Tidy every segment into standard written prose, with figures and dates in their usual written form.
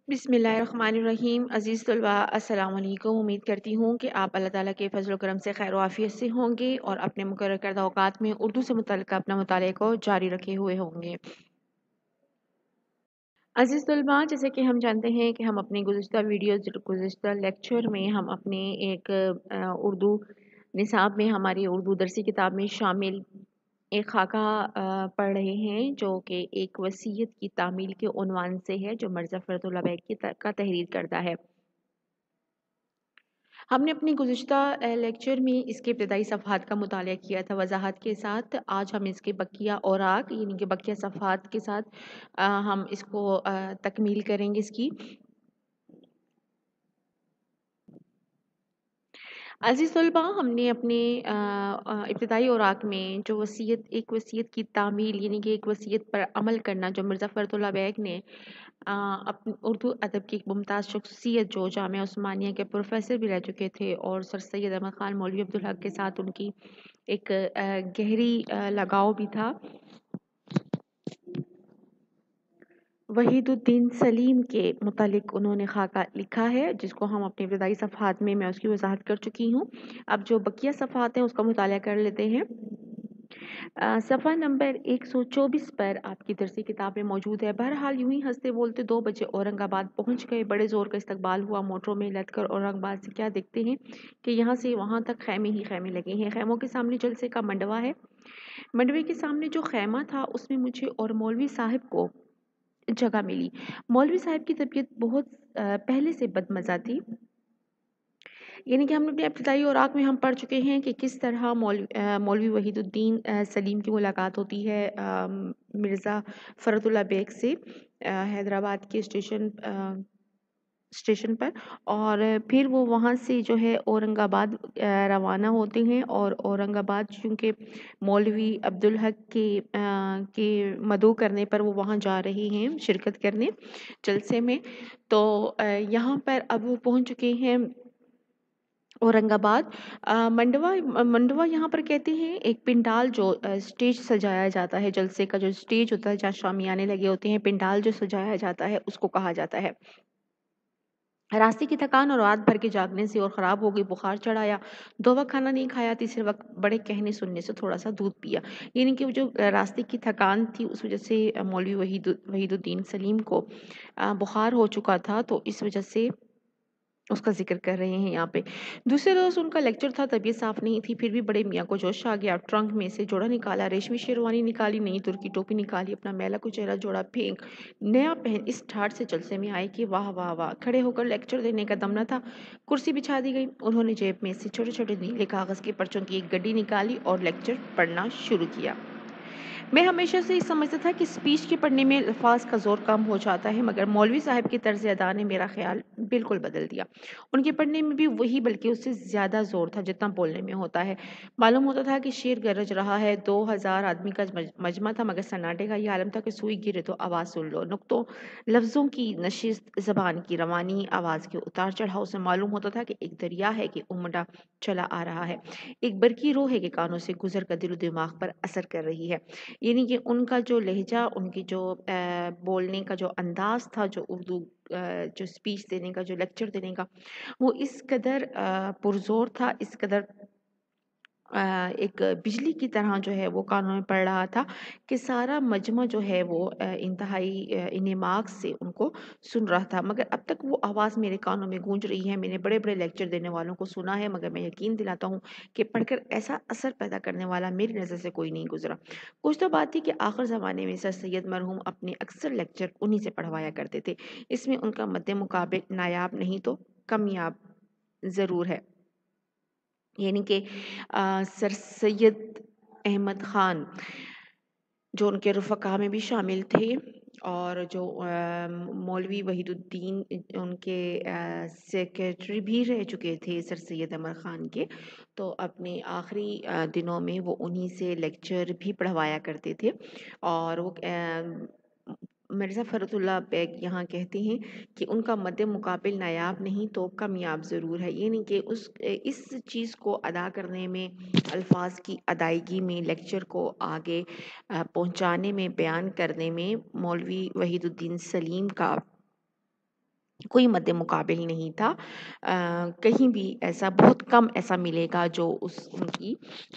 बिस्मिल्लाहिर्रहमानिर्रहीम। अज़ीज़ तलबा, अस्सलाम वालेकुम। उम्मीद करती हूँ कि आप अल्लाह ताला के फजल व करम से खैर व आफियत से होंगे और अपने मुकर्रर करदा औकात में उर्दू से मुतल्लिक़ अपना मुताले को जारी रखे हुए होंगे। अज़ीज़ तलबा, जैसे कि हम जानते हैं कि हम अपनी गुज़िश्ता लेक्चर में हम अपने एक उर्दू निसाब में हमारी उर्दू दरसी किताब में शामिल एक खाका पढ़ रहे हैं जो कि एक वसीयत की तामील के उन्वान से है, जो मिर्ज़ा फ़खरुल्लाह बैग का तहरीर करता है। हमने अपनी गुज़िश्ता लेक्चर में इसके इब्तदाई सफ़हात का मुताला किया था वज़ाहत के साथ। आज हम इसके बकिया औराक यानी कि बकिया सफ़हात के साथ हम इसको तकमील करेंगे इसकी। अज़ीज़ तलबा, हमने अपने इब्तदाई औराक में जो एक वसीयत की तामील यानी कि एक वसीयत पर अमल करना जो मिर्ज़ा फ़खरुल्लाह बैग ने अपनी उर्दू अदब की एक मुमताज़ शख्सियत जो जामिया उस्मानिया के प्रोफ़ेसर भी रह चुके थे और सर सैयद अहमद ख़ान मौलवी अब्दुल हक के साथ उनकी एक गहरी लगाव भी था। वहीदुद्दीन सलीम के मुतालिक उन्होंने खाका लिखा है जिसको हम अपने इब्तदाई सफ़हात में मैं उसकी वज़ाहत कर चुकी हूँ। अब जो बकिया सफ़हात हैं उसका मुताला कर लेते हैं। सफ़ा नंबर 124 पर आपकी दरसी किताब में मौजूद है। बहरहाल यूं ही हंसते बोलते 2 बजे औरंगाबाद पहुंच गए। बड़े ज़ोर का इस्तकबाल हुआ। मोटरों में लद कर औरंगाबाद से क्या देखते हैं कि यहाँ से वहाँ तक खैमे ही खैमे लगे हैं। खैमों के सामने जलसे का मंडवा है। मंडवे के सामने जो खैमा था उसमें मुझे और मौलवी साहब को जगह मिली। मौलवी साहब की तबीयत बहुत पहले से बदमज़ा थी। यानी कि हमने अपने इब्तिदाई औराक में हम पढ़ चुके हैं कि किस तरह मौलवी वहीदुद्दीन सलीम की मुलाकात होती है मिर्ज़ा फ़खरुल्लाह बैग से हैदराबाद के स्टेशन पर। और फिर वो वहाँ से जो है औरंगाबाद रवाना होते हैं और औरंगाबाद चूँकि मौलवी अब्दुल हक के मदऊ करने पर वो वहाँ जा रहे हैं शिरकत करने जलसे में। तो यहाँ पर अब वो पहुँच चुके हैं औरंगाबाद। मंडवा यहाँ पर कहते हैं एक पिंडाल जो स्टेज सजाया जाता है, जलसे का जो स्टेज होता है जहाँ शामियाने लगे होते हैं, पिंडाल जो सजाया जाता है उसको कहा जाता है। रास्ते की थकान और रात भर के जागने से और ख़राब हो गई, बुखार चढ़ आया। 2 वक़्त खाना नहीं खाया, तीसरे वक़्त बड़े कहने सुनने से थोड़ा-सा दूध पिया। यानी कि वो जो रास्ते की थकान थी उस वज़ह से मौलवी वहीदुद्दीन सलीम को बुखार हो चुका था, तो इस वज़ह से उसका ज़िक्र कर रहे हैं यहाँ पे। दूसरे रोज़ उनका लेक्चर था, तबीयत साफ़ नहीं थी, फिर भी बड़े मियाँ को जोश आ गया। ट्रंक में से जोड़ा निकाला, रेशमी शेरवानी निकाली, नई तुर्की टोपी निकाली, अपना मैला कुचैला जोड़ा फेंक नया पहन इस ठाठ से जलसे में आए कि वाह, वाह, वाह! खड़े होकर लेक्चर देने का दम न था। कुर्सी बिछा दी गई। उन्होंने जेब में से छोटे-छोटे नीले कागज़ के पर्चों की एक गड्डी निकाली और लेक्चर पढ़ना शुरू किया। मैं हमेशा से ये समझता था कि स्पीच के पढ़ने में अल्फाज का ज़ोर कम हो जाता है, मगर मौलवी साहब की तर्ज़ अदा ने मेरा ख़्याल बिल्कुल बदल दिया। उनके पढ़ने में भी वही बल्कि उससे ज़्यादा ज़ोर था जितना बोलने में होता है। मालूम होता था कि शेर गरज रहा है। 2000 आदमी का मजमा था, मगर सन्नाटे का ये आलम था कि सुई गिरे तो आवाज़ सुन लो। नुक्तों लफ्ज़ों की नशिस्त, ज़बान की रवानी, आवाज़ के उतार चढ़ाव से मालूम होता था कि एक दरिया है कि उमड़ा चला आ रहा है। एक बरकी रो है कि कानों से गुज़र कर दिल दिमाग पर असर कर रही है। यानी कि उनका जो लहजा, उनकी जो बोलने का जो अंदाज़ था, जो उर्दू जो स्पीच देने का, जो लेक्चर देने का, वो इस कदर पुरज़ोर था, इस कदर एक बिजली की तरह जो है वो कानों में पड़ रहा था कि सारा मजमा जो है वो इंतहाई इनेमाक से उनको सुन रहा था। मगर अब तक वो आवाज़ मेरे कानों में गूंज रही है। मैंने बड़े-बड़े लेक्चर देने वालों को सुना है, मगर मैं यकीन दिलाता हूँ कि पढ़कर ऐसा असर पैदा करने वाला मेरी नज़र से कोई नहीं गुज़रा। कुछ तो बात थी कि आखिर ज़माने में सर सैयद मरहूम अपने अक्सर लेक्चर उन्हीं से पढ़वाया करते थे। इसमें उनका मद्दे मुकाबिल नायाब नहीं तो कमयाब ज़रूर है। यानी कि सर सैयद अहमद ख़ान जो उनके रफ़क़ा में भी शामिल थे और जो मौलवी वहीदुद्दीन उनके सेक्रेटरी भी रह चुके थे सर सैयद अहमद ख़ान के। तो अपने आखिरी दिनों में वो उन्हीं से लेक्चर भी पढ़वाया करते थे। और वो मिर्ज़ा फ़खरुल्लाह बैग यहाँ कहते हैं कि उनका मद्दे मुकाबिल नायाब नहीं तो कामयाब ज़रूर है। यानी कि इस चीज़ को अदा करने में, अल्फाज की अदायगी में, लेक्चर को आगे पहुँचाने में, बयान करने में मौलवी वहीदुद्दीन सलीम का कोई मद्दे मुकाबिल नहीं था। कहीं भी ऐसा बहुत कम ऐसा मिलेगा जो उनकी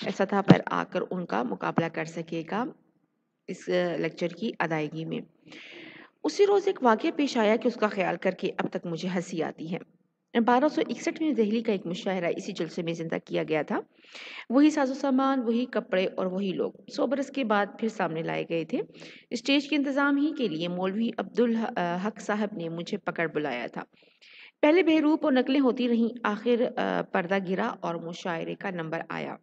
सतह पर आकर उनका मुकाबला कर सकेगा इस लेक्चर की अदायगी में। उसी रोज़ एक वाक़या पेश आया कि उसका ख़्याल करके अब तक मुझे हँसी आती है। 1261 में दिल्ली का एक मुशायरा इसी जलसे में ज़िंदा किया गया था। वही साज़ो-सामान, वही कपड़े और वही लोग 100 बरस के बाद फिर सामने लाए गए थे। स्टेज के इंतज़ाम ही के लिए मौलवी अब्दुल हक साहब ने मुझे पकड़ बुलाया था। पहले बहरूप और नकलें होती रहीं, आखिर पर्दा गिरा और मुशायरे का नंबर आया।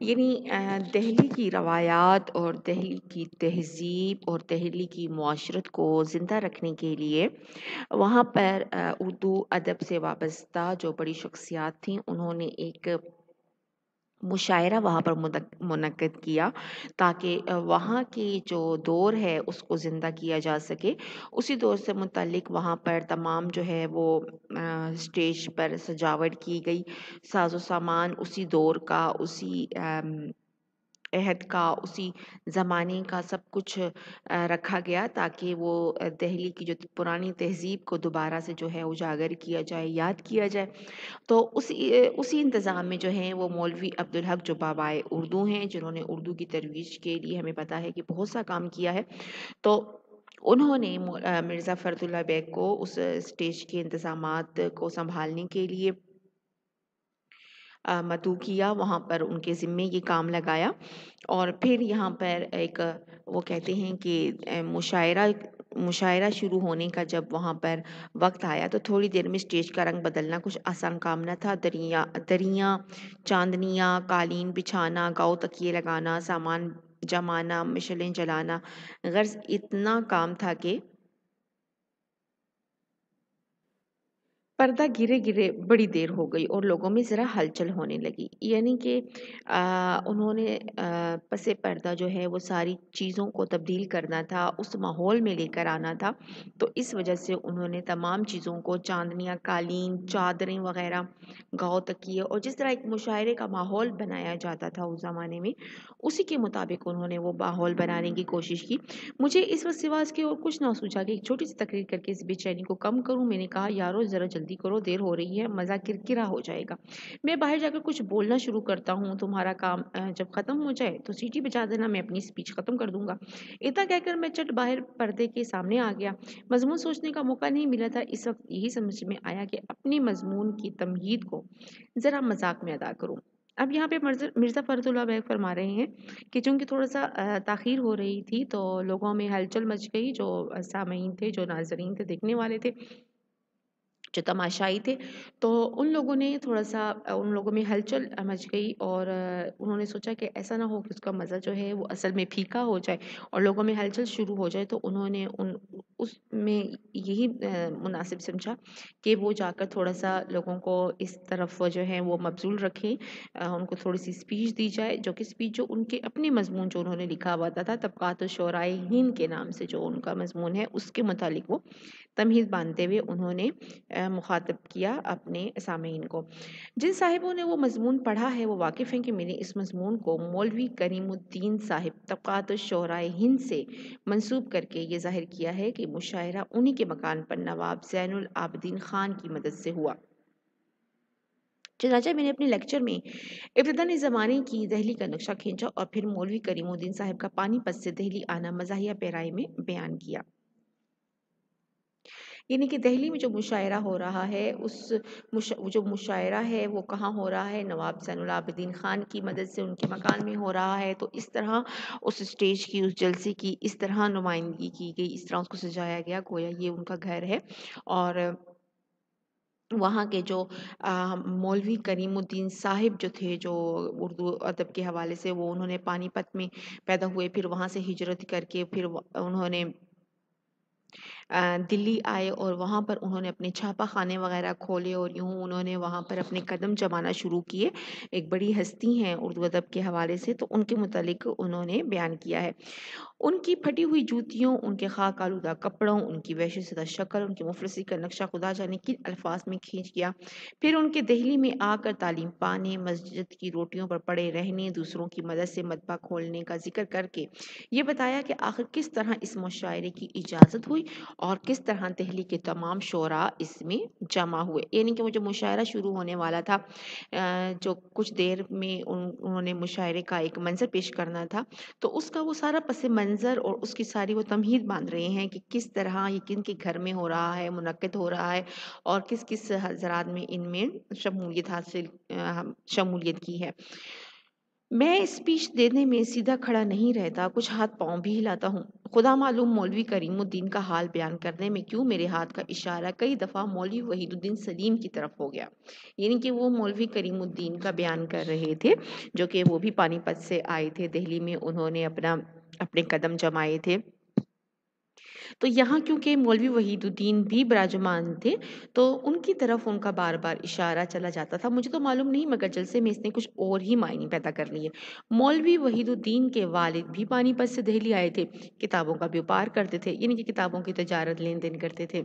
यानी दहली की रवायात और दहली की तहज़ीब और दहली की मुआशरत को ज़िंदा रखने के लिए वहाँ पर उर्दू अदब से वाबस्ता जो बड़ी शख्सियात थीं, उन्होंने एक मुशायरा वहाँ पर मुनक्किद किया ताकि वहाँ की जो दौर है उसको ज़िंदा किया जा सके। उसी दौर से मुतल्लिक वहाँ पर तमाम जो है वो स्टेज पर सजावट की गई, साज़ो सामान उसी दौर का, उसी अहद का, उसी ज़माने का सब कुछ रखा गया ताकि वो दहली की जो पुरानी तहज़ीब को दोबारा से जो है उजागर किया जाए, याद किया जाए। तो उसी इंतज़ाम में जो हैं वो मौलवी अब्दुल हक जो बाबाए उर्दू हैं, जिन्होंने उर्दू की तरोीज के लिए हमें पता है कि बहुत सा काम किया है। तो उन्होंने मिर्ज़ा फ़खरुल्लाह बेग को उस स्टेज के इंतज़ामात को सँभालने के लिए मदऊ किया, वहाँ पर उनके ज़िम्मे ये काम लगाया और फिर यहाँ पर एक वो कहते हैं कि मुशायरा शुरू होने का जब वहाँ पर वक़्त आया तो थोड़ी देर में स्टेज का रंग बदलना कुछ आसान काम न था। दरियाँ, चाँदनियाँ, कालीन बिछाना, गाव तकिए लगाना, सामान जमाना, मशलें जलाना, ग़र्ज़ इतना काम था कि पर्दा गिरे-गिरे बड़ी देर हो गई और लोगों में ज़रा हलचल होने लगी। यानी कि उन्होंने पसे पर्दा जो है वो सारी चीज़ों को तब्दील करना था, उस माहौल में लेकर आना था। तो इस वजह से उन्होंने तमाम चीज़ों को चाँदनियाँ, कालीन, चादरें वग़ैरह, गाव तकिए और जिस तरह एक मुशायरे का माहौल बनाया जाता था उस ज़माने में, उसी के मुताबिक उन्होंने वो माहौल बनाने की कोशिश की। मुझे इस वक्त सिवा इसके और कुछ ना सूझा कि एक छोटी सी तकरीर करके इस बेचैनी को कम करूं। मैंने कहा यारो ज़रा जल्दी करो, देर हो रही है, मज़ा किरकिरा हो जाएगा। मैं बाहर जाकर कुछ बोलना शुरू करता हूँ, तुम्हारा काम जब ख़त्म हो जाए तो सीटी बजा देना, मैं अपनी स्पीच ख़त्म कर दूंगा। इतना कहकर मैं चट बाहर पर्दे के सामने आ गया। मजमून सोचने का मौका नहीं मिला था। इस वक्त यही समझ में आया कि अपनी मजमून की तमहीद को ज़रा मजाक में अदा करूँ। अब यहाँ पे मिर्ज़ा फ़खरुल्लाह बैग फरमा रहे हैं कि चूँकि थोड़ा-सा ताख़ीर हो रही थी तो लोगों में हलचल मच गई, जो सामईन थे, जो नाज़रीन थे, देखने वाले थे, जो तमाशाई थे। तो उन लोगों ने थोड़ा-सा उन लोगों में हलचल मच गई और उन्होंने सोचा कि ऐसा ना हो कि उसका मज़ा जो है वो असल में फ़ीका हो जाए और लोगों में हलचल शुरू हो जाए। तो उन्होंने उसमें यही मुनासिब समझा कि वो जाकर थोड़ा-सा लोगों को इस तरफ जो है वो मबज़ूल रखें, उनको थोड़ी-सी स्पीच दी जाए, जो कि स्पीच जो उनके अपने मज़मून जो उन्होंने लिखा हुआ था, तबक़ात शुअराए हिंद के नाम से जो उनका मज़मून है, उसके मुतालिक वो तमहीद बाँधते हुए उन्होंने मुख़ातब किया अपने सामीन को। जिन साहिबों ने वो मज़मून पढ़ा है वो वाकिफ़ हैं कि मैंने इस मज़मून को मौलवी करीमुद्दीन साहिब तबक़ात शुअराए हिंद से मंसूब करके ये ज़ाहिर किया है कि मुशायरा उन्हीं के मकान पर नवाब ज़ैनुल आबिदीन ख़ान की मदद से हुआ। चनाचा मैंने अपने लेक्चर में इब्तिदाई ज़माने की दहली का नक्शा खींचा और फिर मौलवी करीमुद्दीन साहिब का पानीपत से दहली आना मज़ाहिया पैराई में बयान किया। यानी कि दहली में जो मुशायरा हो रहा है, जो मुशायरा है वो कहाँ हो रहा है, नवाब ज़ैनुल आबिदीन ख़ान की मदद से उनके मकान में हो रहा है। तो इस तरह उस स्टेज की, उस जलसे की इस तरह नुमाइंदगी की गई, इस तरह उसको सजाया गया गोया ये उनका घर है। और वहाँ के जो मौलवी करीमुद्दीन साहिब जो थे, जो उर्दू अदब के हवाले से वो उन्होंने पानीपत में पैदा हुए, फिर वहाँ से हिजरत करके फिर उन्होंने दिल्ली आए और वहाँ पर उन्होंने अपने छापा खाने वगैरह खोले और यूँ उन्होंने वहाँ पर अपने कदम जमाना शुरू किए। एक बड़ी हस्ती हैं उर्दू अदब के हवाले से, तो उनके मुतालिक उन्होंने बयान किया है। उनकी फटी हुई जूतियों, उनके खाक आलूदा कपड़ों, उनकी वहशीज़दा शक्ल, उनकी मुफलिसी का नक्शा खुदा जाने किन अल्फाज में खींच गया। फिर उनके दहली में आकर तालीम पाने, मस्जिद की रोटियों पर पड़े रहने, दूसरों की मदद से मतबा खोलने का जिक्र करके ये बताया कि आखिर किस तरह इस मुशायरे की इजाज़त हुई اور کس طرح دہلی کے تمام شعراء اس میں جمع ہوئے. یعنی کہ وہ جو مشاعرہ شروع ہونے والا تھا، جو کچھ دیر میں انہوں نے مشاعرے کا ایک منظر پیش کرنا تھا، تو اس کا وہ سارا پس منظر اور اس کی ساری وہ تمہید باندھ رہے ہیں کہ کس طرح یہ کن کے گھر میں ہو رہا ہے، منعقد ہو رہا ہے، اور کس کس حضرات میں ان میں شمولیت کی ہے. میں اسپیچ دینے میں سیدھا کھڑا نہیں رہتا، کچھ ہاتھ پاؤں بھی ہلاتا ہوں. خدا معلوم مولوی کریم الدین کا حال بیان کرنے میں کیوں میرے ہاتھ کا اشارہ کئی دفعہ مولوی وحید الدین سلیم کی طرف ہو گیا. یعنی کہ وہ مولوی کریم الدین کا بیان کر رہے تھے، جو کہ وہ بھی پانی پت سے آئے تھے. دہلی میں انہوں نے اپنے قدم جمائے تھے. تو یہاں کیونکہ مولوی وحید الدین بھی براجمان تھے، تو ان کی طرف ان کا بار بار اشارہ چلا جاتا تھا. مجھے تو معلوم نہیں، مگر جلسے میں اس نے کچھ اور ہی معنی پیدا کر لیے. مولوی وحید الدین کے والد بھی پانی پت سے دہلی آئے تھے، کتابوں کا بیوپار کرتے تھے، یعنی کہ کتابوں کی تجارت لین دین کرتے تھے.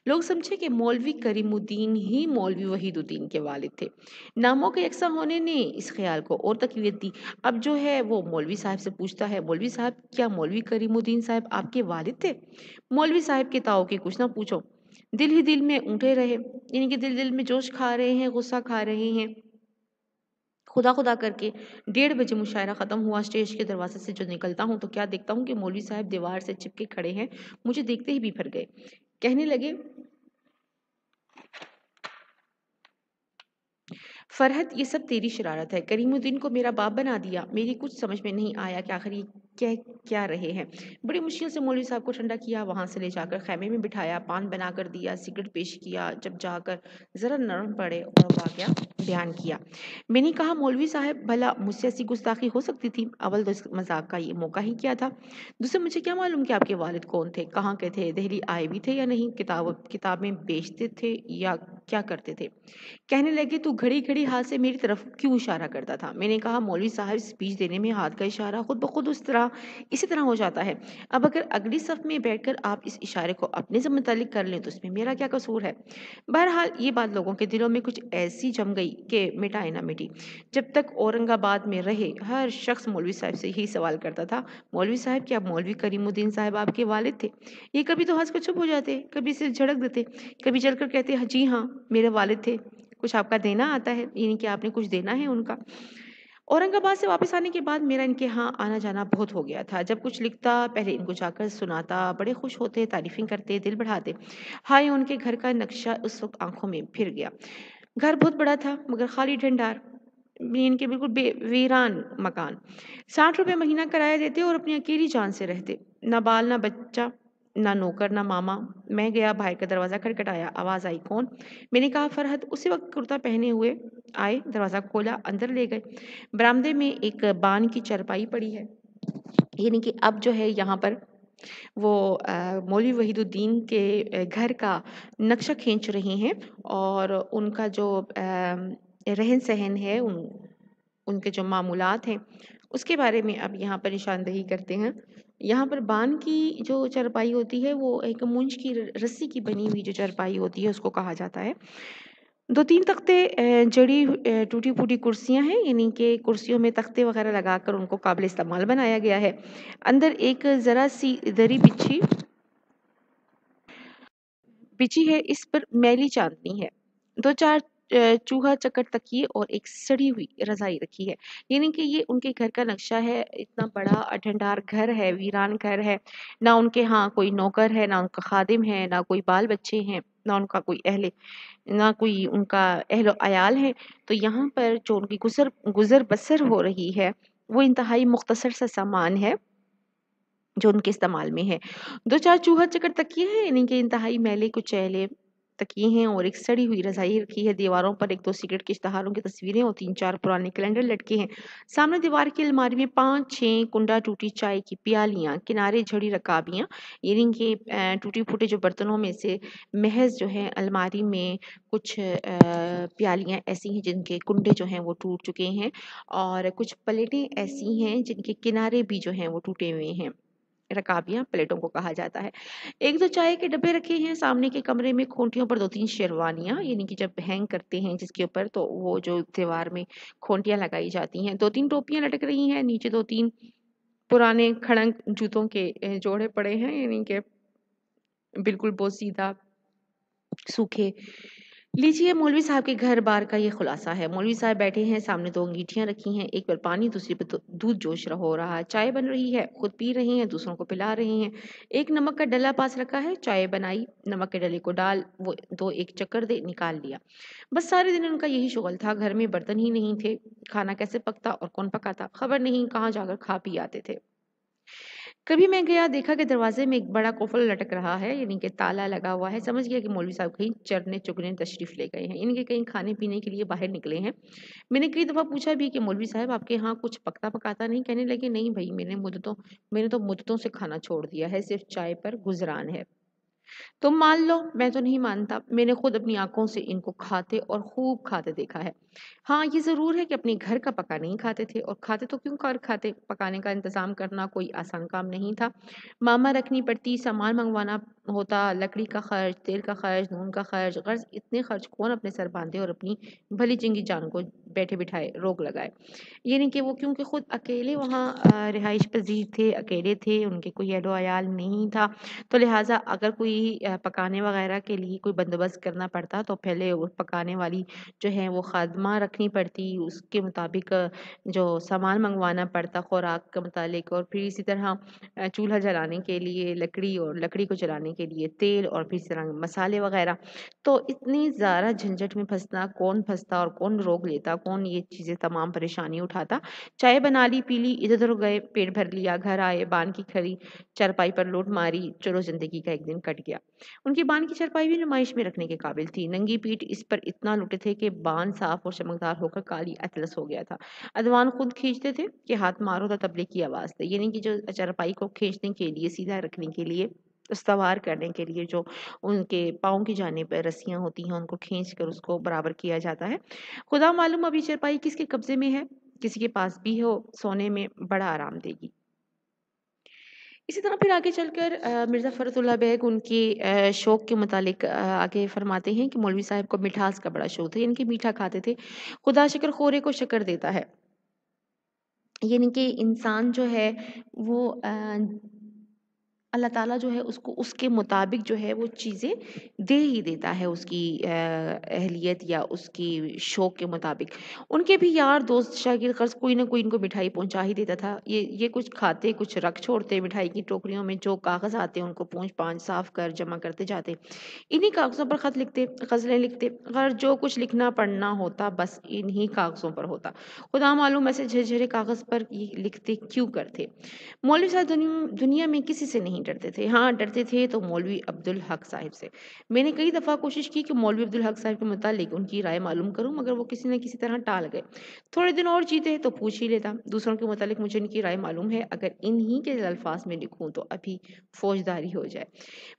لوگ سمجھے کہ مولوی کریم الدین ہی مولوی وحید الدین کے والد تھے. ناموں کے یکساں ہونے نے اس خیال کو اور تقویت دی. اب جو ہے وہ مولوی صاحب سے پوچھتا ہے، مولوی صاحب کیا مولوی کریم الدین صاحب آپ کے والد تھے؟ مولوی صاحب کے تاؤ کی کچھ نہ پوچھو، دل ہی دل میں اونٹے رہے. یعنی کہ دل میں جوش کھا رہے ہیں، غصہ کھا رہے ہیں. خدا خدا کر کے 1:30 مشاعرہ ختم ہوا. اسٹیج کے دروازے سے جو نکلتا ہوں تو کیا دیکھتا ہوں کہ مولوی صاحب دیوار سے چپکے کھڑے ہیں. مجھے دیکھتے ہی بھی پھر گئے. کہنے لگے، فرحت یہ سب تیری شرارت ہے، کریم الدین کو میرا باپ بنا دیا. میری کچھ سمجھ میں نہیں آیا کہ آخر یہ کیا رہے ہیں. بڑی مشکل سے مولوی صاحب کو ٹھنڈا کیا، وہاں سے لے جا کر خیمے میں بٹھایا، پان بنا کر دیا، سگریٹ پیش کیا. جب جا کر ذرا نرم پڑے اور واقعہ بیان کیا. میں نے کہا، مولوی صاحب بھلا مجھ سے ایسی گستاخی ہو سکتی تھی؟ اول تو اس مذاق کا یہ موقع ہی کیا تھا، دوسرے مجھے کیا معلوم کہ آپ کے والد کون تھے، کہاں کے تھے، دہلی آئے بھی تھے یا نہیں، کتابیں بیچتے تھے یا کیا کرتے تھے. کہنے لگے، تو گھڑی گھڑی ہاتھ سے میری طرف کیوں اشارہ کرتا تھا؟ میں نے کہا، مولوی صاحب اسپیچ دینے میں ہاتھ کا اشارہ خود بخود اسی طرح ہو جاتا ہے. اب اگر اگلی صف میں بیٹھ کر آپ اس اشارے کو اپنے سے متعلق کر لیں تو اس میں میرا کیا قصور ہے؟ بہرحال یہ بات لوگوں کے دلوں میں کچھ ایسی جم گئی کہ مٹائے نہ مٹی. جب تک اورنگ آباد میں رہے ہر شخص مولوی صاحب سے یہی سوال کرتا تھا، مولوی صاحب کیا مولوی کریم الدین صاحب آپ کے والد تھے؟ یہ کبھی تو ہنس کر چپ ہو جاتے، کبھی صرف جھڑک دیتے، کبھی چل کر کہتے، جی ہاں میرے والد تھے. کچھ آپ کا دینا آتا ہے، یعنی کہ آپ نے کچھ دینا ہے ان کا. اورنگ آباد سے واپس آنے کے بعد میرا ان کے ہاں آنا جانا بہت ہو گیا تھا. جب کچھ لکھتا پہلے ان کو جا کر سناتا، بڑے خوش ہوتے، تعریفیں کرتے، دل بڑھاتے. ہائے ان کے گھر کا نقشہ اس وقت آنکھوں میں پھر گیا. گھر بہت بڑا تھا مگر خالی ڈھنڈار، ان کے بالکل ویران مکان. 60 روپے مہینہ کرایہ دیتے اور اپنی اکیلی جان سے رہتے. نہ بال نہ بچہ، نہ نوکر نہ ماما. میں گیا، بھائی کا دروازہ کھٹکھٹایا، آواز آئی، کون؟ میں نے کہا، فرحت. اسی وقت کرتا پہنے ہوئے آئے، دروازہ کھولا، اندر لے گئے. برآمدے میں ایک بان کی چرپائی پڑی ہے. یعنی کہ اب جو ہے یہاں پر وہ مولوی وحید الدین کے گھر کا نقشہ کھینچ رہے ہیں، اور ان کا جو رہن سہن ہے، ان کے جو معمولات ہیں، اس کے بارے میں اب یہاں پر نشاندہی کرتے ہیں. یہاں پر بان کی جو چرپائی ہوتی ہے وہ ایک مونج کی رسی کی بنی ہوئی جو چرپائی ہوتی ہے اس کو کہا جاتا ہے. 2-3 تختے جڑی ٹوٹی پھوٹی کرسیاں ہیں، یعنی کہ کرسیوں میں تختے وغیرہ لگا کر ان کو قابل استعمال بنایا گیا ہے. اندر ایک ذرا سی دری بچھی ہے، اس پر میلی چاندنی ہے. 2-4 چوہا چکر تکیے اور ایک سڑی ہوئی رضائی رکھی ہے. یعنی کہ یہ ان کے گھر کا نقشہ ہے. اتنا بڑا ڈھنڈار گھر ہے، ویران گھر ہے. نہ ان کے ہاں کوئی نوکر ہے، نہ ان کا خادم ہے، نہ کوئی بال بچے ہیں، نہ ان کا کوئی نہ کوئی ان کا اہل و عیال ہے. تو یہاں پر جو ان کی گزر بسر ہو رہی ہے وہ انتہائی مختصر سا سامان ہے جو ان کے استعمال میں ہے. 2-4 چوہا چکر تکیے ہیں، یعنی کہ انتہائی میلے کچیلے تکیے ہیں، اور ایک سڑی ہوئی رضائی رکھی ہے. دیواروں پر 1-2 سگریٹ کے اشتہاروں کی تصویریں اور 3-4 پرانے کیلنڈر لٹکے ہیں. سامنے دیوار کی الماری میں 5-6 کنڈا ٹوٹی چائے کی پیالیاں، کنارے جھڑی رکابیاں، یعنی کہ ٹوٹی پھوٹے جو برتنوں میں سے محض جو ہے الماری میں کچھ پیالیاں ایسی ہیں جن کے کنڈے جو ہیں وہ ٹوٹ چکے ہیں، اور کچھ پلیٹیں ایسی ہیں جن کے کنارے بھی جو ہیں وہ ٹوٹے ہوئے ہیں. رکابیاں پلیٹوں کو کہا جاتا ہے. 1-2 چائے کے ڈبے رکھے ہیں. سامنے کے کمرے میں کھونٹیوں پر 2-3 شیروانیاں، یعنی کہ جب ہینگ کرتے ہیں جس کے اوپر تو وہ جو دیوار میں کھونٹیاں لگائی جاتی ہیں. 2-3 ٹوپیاں لٹک رہی ہیں. نیچے 2-3 پرانے کھڑنگ جوتوں کے جوڑے پڑے ہیں، یعنی کہ बिल्कुल बोसीदा, सूखे। लीजिए मौलवी साहब के घर बार का ये खुलासा है। मौलवी साहब बैठे हैं, सामने 2 अंगीठियाँ रखी हैं, एक पर पानी, दूसरी पे दूध जोश हो रहा है। चाय बन रही है, खुद पी रहे हैं, दूसरों को पिला रहे हैं। एक नमक का डला पास रखा है, चाय बनाई, नमक के डले को डाल वो 2 एक चक्कर दे निकाल लिया। बस सारे दिन उनका यही शुगल था। घर में बर्तन ही नहीं थे, खाना कैसे पकता और कौन पकाता? खबर नहीं कहाँ जाकर खा पी आते थे। कभी मैं गया, देखा कि दरवाजे में एक बड़ा कुफल लटक रहा है, यानी कि ताला लगा हुआ है। समझ गया कि मौलवी साहब कहीं चरने चुगने तशरीफ ले गए हैं, यानी कि कहीं खाने पीने के लिए बाहर निकले हैं। मैंने कई दफ़ा पूछा भी कि मौलवी साहब आपके यहाँ कुछ पकता पकाता नहीं? कहने लगे नहीं भई, मैंने तो मुद्दतों से खाना छोड़ दिया है, सिर्फ चाय पर गुज़रान है। तुम मान लो, मैं तो नहीं मानता। मैंने खुद अपनी आँखों से इनको खाते और खूब खाते देखा है। हाँ, ये ज़रूर है कि अपने घर का पका नहीं खाते थे, और खाते तो क्यों कर खाते? पकाने का इंतज़ाम करना कोई आसान काम नहीं था। मामा रखनी पड़ती, सामान मँगवाना होता, लकड़ी का खर्च, तेल का खर्च, नून का खर्च, गर्ज़ इतने खर्च कौन अपने सर बाँधे और अपनी भली-चंगी जान को बैठे-बिठाए रोक लगाए। ये नहीं कि वो, क्योंकि खुद अकेले वहाँ रिहाइश पज़ीर थे, अकेले थे, उनके कोई अहलो-अयाल नहीं था, तो लिहाज़ा अगर कोई पकाने वग़ैरह के लिए कोई बंदोबस्त करना पड़ता, तो पहले वो पकाने वाली जो है वो ख़ादमा रखनी पड़ती, उसके मुताबिक जो सामान मँगवाना पड़ता खुराक के मुतालिक, और फिर इसी तरह चूल्हा जलाने के लिए लकड़ी, और लकड़ी को जलाने के लिए तेल, और फिर इस तरह मसाले वग़ैरह। तो इतनी ज़्यादा झंझट में फँसता और कौन रोक लेता, कौन ये चीज़ें तमाम परेशानी उठाता। चाय बना ली, पी ली, इधर-उधर गए, पेट भर लिया, घर आए, बान की खरी चारपाई पर लोट मारी, चलो ज़िंदगी का एक दिन कट गया। उनकी बान की चारपाई भी नुमाइश में रखने के काबिल थी। नंगी पीठ इस पर इतना लुटे थे कि बान साफ और चमकदार होकर काली अतलस हो गया था। अदवान खुद खींचते थे कि हाथ मारो तो तबले की आवाज़ थे। यानी कि जो चारपाई को खींचने के लिए, सीधा रखने के लिए, استوار करने के लिए जो उनके पाँव की जानिब रस्सियाँ होती हैं, उनको खींच कर उसको बराबर किया जाता है। खुदा मालूम अब ये चारपाई किसके कब्ज़े में है, किसी के पास भी हो, सोने में बड़ा आराम देगी। इसी तरह फिर आगे चलकर मिर्ज़ा फ़खरुल्लाह बेग उनके शौक के मुतालिक आगे फ़रमाते हैं कि मौलवी साहब को मिठास का बड़ा शौक था, यानी कि मीठा खाते थे। खुदा शक्र खोरे को शक्र देता है। यानी कि इंसान जो है वो अल्लाह ताला जो है उसको उसके मुताबिक जो है वो चीज़ें दे ही देता है, उसकी अहलियत या उसकी शौक के मुताबिक। उनके भी यार दोस्त शागिर्द ग़र्ज़ कोई ना कोई इनको मिठाई पहुँचा ही देता था। ये कुछ खाते, कुछ रख छोड़ते मिठाई की टोकरियों में, जो कागज़ आते उनको पूँछ-पाँछ साफ़ कर जमा करते जाते। इन्हीं कागज़ों पर ख़त लिखते, ग़ज़लें लिखते, ग़ैर जो कुछ लिखना पढ़ना होता बस इन्हीं कागज़ों पर होता। खुदा मालूम ऐसे झरझरे कागज़ पर ये लिखते क्यों कर थे। मौलवी साहब दुनिया में किसी से नहीं डरते थे। हाँ, डरते थे तो मौलवी अब्दुल हक साहिब से। मैंने कई दफ़ा कोशिश की कि मौलवी अब्दुल हक साहिब के मुतालिक उनकी राय मालूम करूँ, मगर वो किसी न किसी तरह टाल गए। थोड़े दिन और जीते तो पूछ ही लेता। दूसरों के मुतालिक मुझे इनकी राय मालूम है, अगर इन्हीं के अल्फाज में लिखूँ तो अभी फ़ौजदारी हो जाए।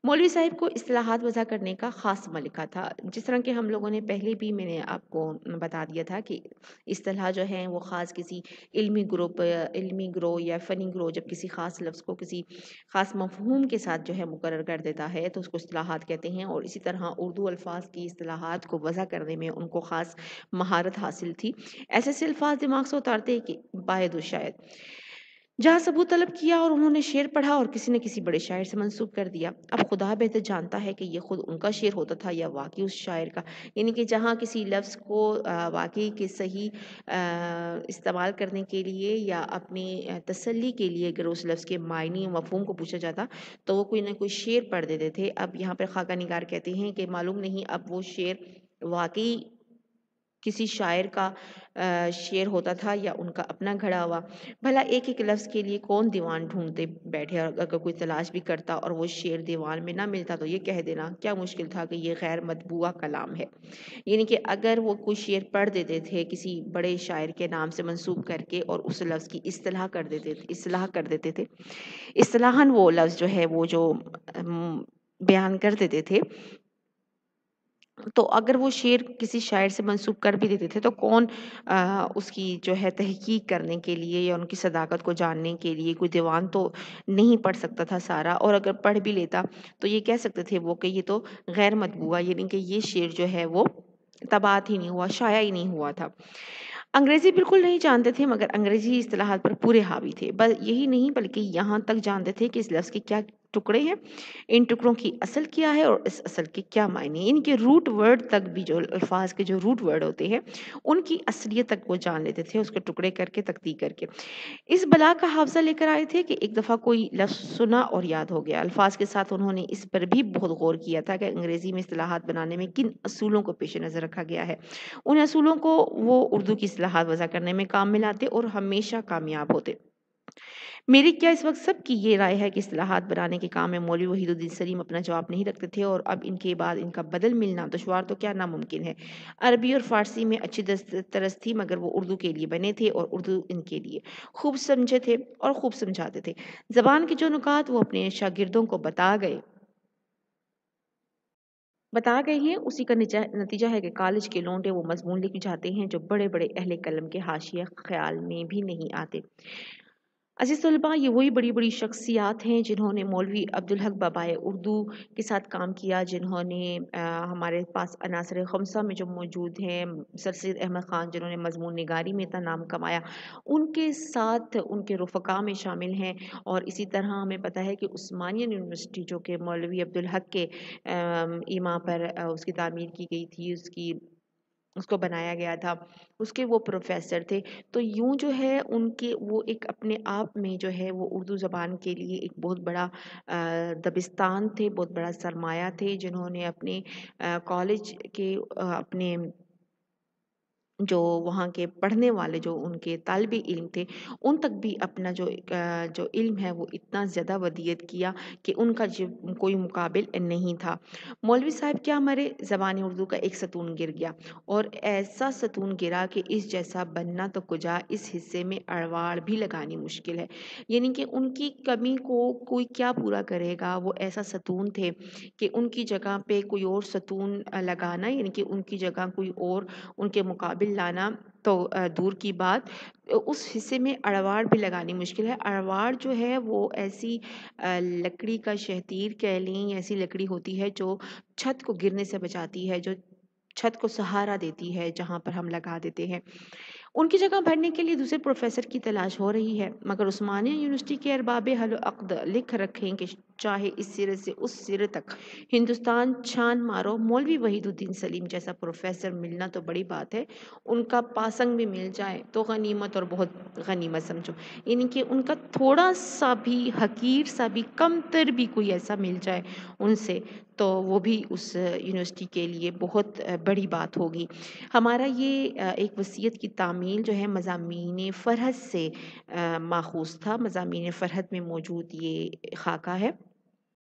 मौलवी साहिब को इस्तिलाहात वज़ा करने का ख़ास मलिका था। जिस तरह के हम लोगों ने पहले भी मैंने आपको बता दिया था कि इस्तिलाह जो है वो ख़ास किसी इल्मी ग्रो या फ़नी ग्रो जब किसी ख़ास लफ्ज़ को किसी ख़ास मफ़हूम के साथ जो है मुकर्रर कर देता है, तो उसको इस्तिलाहात कहते हैं। और इसी तरह उर्दू अल्फ़ाज़ की इस्तिलाहात को वज़ा करने में उनको ख़ास महारत हासिल थी। ऐसे-ऐसे अल्फ़ाज़ दिमाग से उतारते कि बायदु शायद। जहाँ सबूत तलब किया और उन्होंने शेर पढ़ा और किसी ने किसी बड़े शायर से मंसूब कर दिया। अब खुदा बेहतर जानता है कि ये खुद उनका शेर होता था या वाक़ई उस शायर का। यानी कि जहाँ किसी लफ्ज़ को वाक़ई के सही इस्तेमाल करने के लिए या अपनी तसल्ली के लिए अगर उस लफ्ज़ के मायने मफ़हूम को पूछा जाता, तो वो कोई ना कोई शेर पढ़ देते थे। अब यहाँ पे ख़ाका निगार कहते हैं कि मालूम नहीं अब वो शेर वाक़ई किसी शायर का शेर होता था या उनका अपना घड़ा हुआ। भला एक-एक लफ्ज़ के लिए कौन दीवान ढूँढते बैठे, और अगर कोई तलाश भी करता और वो शेर दीवान में ना मिलता, तो ये कह देना क्या मुश्किल था कि ये गैर मतबूआ कलाम है। यानी कि अगर वो कोई शेर पढ़ देते थे किसी बड़े शायर के नाम से मंसूब करके और उस लफ्ज़ की इस्तिलाह कर देते थे। इस्तिलाहन वो लफ्ज़ जो है वो जो बयान कर देते थे, तो अगर वो शेर किसी शायर से मंसूब कर भी देते थे, तो कौन उसकी जो है तहकीक करने के लिए या उनकी सदाकत को जानने के लिए कोई दीवान तो नहीं पढ़ सकता था सारा, और अगर पढ़ भी लेता तो ये कह सकते थे वो कि ये तो गैर मतबूआ, यानी कि ये शेर जो है वो तबात ही नहीं हुआ, शाया ही नहीं हुआ था। अंग्रेज़ी बिल्कुल नहीं जानते थे, मगर अंग्रेज़ी इस्तिलाहात पर पूरे हावी थे। बस यही नहीं बल्कि यहाँ तक जानते थे कि इस लफ्ज़ के क्या टुकड़े हैं, इन टुकड़ों की असल क्या है और इस असल के क्या मायने हैं। इनके रूट वर्ड तक भी, जो अल्फाज के जो रूट वर्ड होते हैं, उनकी असलियत तक वो जान लेते थे, उसके टुकड़े करके, तख्तीक करके। इस बला का हाफ़ज़ा लेकर आए थे कि एक दफ़ा कोई लफ्ज़ सुना और याद हो गया। अल्फाज के साथ उन्होंने इस पर भी बहुत गौर किया था कि अंग्रेज़ी में इस्तिलाहात बनाने में किन असूलों को पेश नज़र रखा गया है। उन असूलों को वो उर्दू की इस्तिलाहात वज़ा करने में काम में लाते और हमेशा कामयाब होते। मेरी क्या इस वक़्त सबकी ये राय है कि इस्तिलाहात बनाने के काम में मौलवी वहीदुद्दीन सलीम अपना जवाब नहीं रखते थे, और अब इनके बाद इनका बदल मिलना दुश्वार तो क्या नामुमकिन है। अरबी और फ़ारसी में अच्छी तरस थी, मगर वो उर्दू के लिए बने थे और उर्दू इनके लिए। खूब समझे थे और खूब समझाते थे। ज़बान के जो नुकात वो अपने शागिर्दों को बता गए हैं, उसी का नतीजा है कि कॉलेज के लौंडे वो मज़मून लिख जाते हैं जो बड़े-बड़े अहले कलम के हाशिया ख़्याल में भी नहीं आते। अज़ीज़ तलबा, ये वही बड़ी-बड़ी शख्सियात हैं जिन्होंने मौलवी अब्दुल हक बाबाए उर्दू के साथ काम किया, जिन्होंने हमारे पास अनासर ख़म्सा में जो मौजूद हैं, सर सैयद अहमद ख़ान जिन्होंने मज़मून निगारी में इतना नाम कमाया, उनके साथ उनके रफ़क़ा में शामिल हैं। और इसी तरह हमें पता है कि उस्मानिया यूनिवर्सिटी जो कि मौलवी अब्दुल हक के ईमा पर उसकी तामीर की गई थी, उसको बनाया गया था, उसके वो प्रोफ़ेसर थे। तो यूँ जो है उनके वो एक अपने आप में जो है वो उर्दू ज़बान के लिए एक बहुत बड़ा दबिस्तान थे, बहुत बड़ा सरमाया थे, जिन्होंने अपने कॉलेज के अपने जो वहाँ के पढ़ने वाले जो उनके तालिबे इल्म थे, उन तक भी अपना जो इल्म है वो इतना ज़्यादा वदियत किया कि उनका जो कोई मुकाबिल नहीं था। मौलवी साहब क्या मरे, ज़बान उर्दू का एक सतून गिर गया, और ऐसा सतून गिरा कि इस जैसा बनना तो कुजा, इस हिस्से में अड़वाड़ भी लगानी मुश्किल है। यानी कि उनकी कमी को कोई क्या पूरा करेगा, वो ऐसा सतून थे कि उनकी जगह पे कोई और सतून लगाना, यानी कि उनकी जगह कोई और उनके मुकाबिल लाना तो दूर की बात, उस हिस्से में अड़वाड़ भी लगानी मुश्किल है। अड़वाड़ जो है वो ऐसी लकड़ी का शहतीर कह लें, ऐसी लकड़ी होती है जो छत को गिरने से बचाती है, जो छत को सहारा देती है जहाँ पर हम लगा देते हैं। उनकी जगह भरने के लिए दूसरे प्रोफेसर की तलाश हो रही है, मगर उस्मानिया यूनिवर्सिटी के अरबाब हल अक़्द लिख रखे हैं कि चाहे इस सिरे से उस सिरे तक हिंदुस्तान छान मारो, मौलवी वहीदुद्दीन सलीम जैसा प्रोफेसर मिलना तो बड़ी बात है, उनका पासंग भी मिल जाए तो गनीमत और बहुत गनीमत समझो। यानी कि उनका थोड़ा सा भी हकीर सा भी कमतर भी कोई ऐसा मिल जाए उनसे, तो वो भी उस यूनिवर्सिटी के लिए बहुत बड़ी बात होगी। हमारा ये एक वसीयत की तामील जो है मज़ामीन फ़रहत से माख़ूज़ था। मज़ामीन फ़रहत में मौजूद ये ख़ाका है।